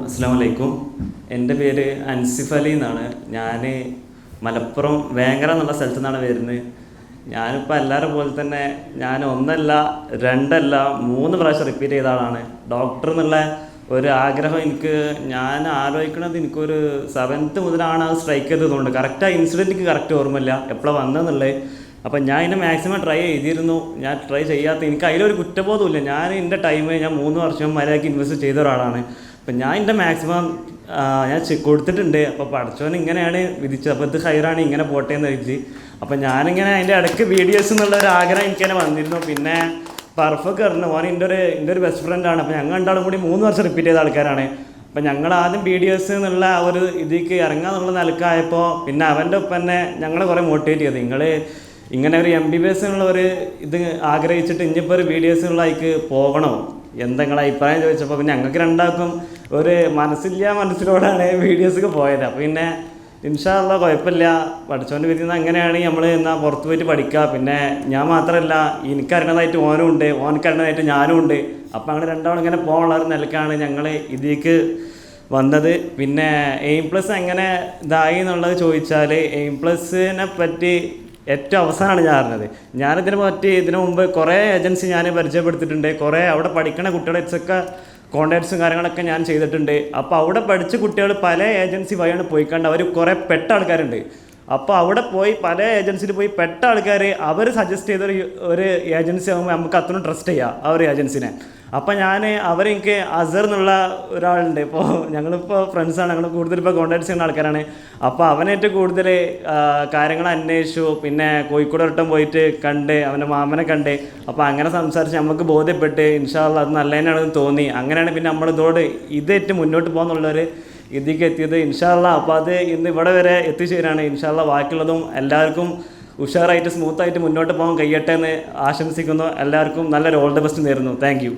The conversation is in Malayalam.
അസ്സലാമു അലൈക്കും. എൻ്റെ പേര് അൻസിഫ് അലി എന്നാണ്. ഞാൻ മലപ്പുറം വേങ്ങര എന്നുള്ള സ്ഥലത്തു നിന്നാണ് വരുന്നത്. ഞാനിപ്പോൾ എല്ലാവരും പോലെ തന്നെ ഞാൻ ഒന്നല്ല രണ്ടല്ല 3 പ്രാവശ്യം റിപ്പീറ്റ് ചെയ്ത ആളാണ്. ഡോക്ടർ എന്നുള്ള ഒരു ആഗ്രഹം ഞാൻ ആലോചിക്കുന്നത് എനിക്കൊരു 7th മുതലാണ് അത് സ്ട്രൈക്ക് ചെയ്തതുകൊണ്ട് കറക്റ്റ് ആ ഇൻസിഡൻറ്റ് എനിക്ക് കറക്റ്റ് ഓർമ്മയില്ല എപ്പോഴാണ് വന്നതെന്നുള്ളത്. അപ്പം ഞാൻ ഇതിനെ മാക്സിമം ട്രൈ ചെയ്തിരുന്നു. ഞാൻ ട്രൈ ചെയ്യാത്ത എനിക്ക് അതിലൊരു കുറ്റബോധമില്ല. ഞാൻ 3 വർഷം മര്യാദയ്ക്ക് ഇൻവെസ്റ്റ് ചെയ്ത ഒരാളാണ്. അപ്പം ഞാൻ എൻ്റെ മാക്സിമം ഞാൻ കൊടുത്തിട്ടുണ്ട്. അപ്പോൾ പഠിച്ചവൻ ഇങ്ങനെയാണ് വിധിച്ചത്, അപ്പോൾ ഇത് ഹൈറാണ് ഇങ്ങനെ പോട്ടെ എന്ന് വെച്ച്. അപ്പം ഞാനിങ്ങനെ അതിൻ്റെ ഇടയ്ക്ക് വീഡിയോസ് എന്നുള്ളൊരു ആഗ്രഹം എനിക്കങ്ങനെ വന്നിരുന്നു. പിന്നെ പർഫൊക്കെ പറഞ്ഞു ഓൻ എൻ്റെ ഒരു ബെസ്റ്റ് ഫ്രണ്ടാണ്. അപ്പോൾ ഞങ്ങൾ രണ്ടാളും കൂടി 3 വർഷം റിപ്പീറ്റ് ചെയ്ത ആൾക്കാരാണ്. അപ്പം ഞങ്ങൾ ആദ്യം വീഡിയോസ് എന്നുള്ള ഒരു ഇതിലേക്ക് ഇറങ്ങാന്നുള്ള നിലക്കായപ്പോൾ പിന്നെ അവൻ്റെ ഒപ്പം തന്നെ ഞങ്ങളെ കുറേ മോട്ടിവേറ്റ് ചെയ്തു. ഇങ്ങനെ ഒരു MBBS എന്നുള്ള ഒരു ഇത് ആഗ്രഹിച്ചിട്ട് ഇനിയിപ്പോൾ ഒരു വീഡിയോസ് ഉള്ള അതിക്ക് പോകണോ, എന്തെങ്കിലും അഭിപ്രായം ചോദിച്ചപ്പോൾ പിന്നെ ഞങ്ങൾക്ക് രണ്ടാൾക്കും ഒരു മനസ്സിലോടാണ് വീഡിയോസൊക്കെ പോയത്. അപ്പോൾ പിന്നെ ഇൻഷാ അല്ലാഹ് കുഴപ്പമില്ല, പഠിച്ചോൻ്റെ വിധിന്ന് അങ്ങനെയാണെങ്കിൽ നമ്മൾ എന്നാൽ പുറത്ത് പോയിട്ട് പഠിക്കുക. പിന്നെ ഞാൻ മാത്രമല്ല, എനിക്കറിയണതായിട്ട് ഓനും ഉണ്ട്, ഓനക്കറിയണതായിട്ട് ഞാനും ഉണ്ട്. അപ്പോൾ അങ്ങനെ രണ്ടാളും ഇങ്ങനെ പോകാനുള്ള ഒരു നിലക്കാണ് ഞങ്ങൾ ഇതിലേക്ക് വന്നത്. പിന്നെ A+ എങ്ങനെ ഇതായി എന്നുള്ളത് ചോദിച്ചാൽ A+നെ പറ്റി ഏറ്റവും അവസാനമാണ് ഞാൻ അറിഞ്ഞത്. ഇതിനു മുമ്പ് കുറേ ഏജൻസി ഞാൻ പരിചയപ്പെടുത്തിയിട്ടുണ്ട്. കുറേ അവിടെ പഠിക്കുന്ന കുട്ടികളൊക്കെ കോൺടാക്ട്സും കാര്യങ്ങളൊക്കെ ഞാൻ ചെയ്തിട്ടുണ്ട്. അപ്പോൾ അവിടെ പഠിച്ച കുട്ടികൾ പല ഏജൻസി വഴിയാണ് പോയിക്കണ്ട് അവർ കുറേ പെട്ട ആൾക്കാരുണ്ട്. അപ്പോൾ അവിടെ പോയി പല ഏജൻസിയിൽ പോയി പെട്ട ആൾക്കാർ അവർ സജസ്റ്റ് ചെയ്തൊരു ഏജൻസി ആകുമ്പോൾ നമുക്ക് അത്രയും ട്രസ്റ്റ് ചെയ്യാം ആ ഒരു ഏജൻസിനെ. അപ്പോൾ അവരെനിക്ക് അസർ എന്നുള്ള ഒരാളുണ്ട്. ഇപ്പോൾ ഞങ്ങളിപ്പോൾ ഫ്രണ്ട്സാണ്, ഞങ്ങൾ കൂടുതലിപ്പോൾ കോൺടാക്ട് ചെയ്യുന്ന ആൾക്കാരാണ്. അപ്പോൾ അവനായിട്ട് കൂടുതൽ കാര്യങ്ങൾ അന്വേഷിച്ചു. പിന്നെ കോഴിക്കോട് ഒരട്ടം പോയിട്ട് കണ്ട് അവൻ്റെ മാമനെ കണ്ട്. അപ്പോൾ അങ്ങനെ സംസാരിച്ച് നമുക്ക് ബോധ്യപ്പെട്ട് ഇൻഷാ അല്ലാഹ് അത് നല്ല തന്നെയാണെന്ന് തോന്നി. അങ്ങനെയാണ് പിന്നെ ഇതേറ്റ് മുന്നോട്ട് പോകുന്നുള്ളൊരു ഇതിലേക്ക് എത്തിയത് ഇൻഷാ അല്ലാഹ്. അപ്പോൾ അത് ഇന്ന് ഇവിടെ വരെ എത്തിച്ചേരാണ്. ഇൻഷാ അല്ലാഹ് ബാക്കിയുള്ളതും എല്ലാവർക്കും ഉഷാറായിട്ട് സ്മൂത്തായിട്ട് മുന്നോട്ട് പോകാൻ കഴിയട്ടെ എന്ന് ആശംസിക്കുന്നു. എല്ലാവർക്കും നല്ലൊരു ഓൾ ദ ബെസ്റ്റ് നേരുന്നു. Thank you.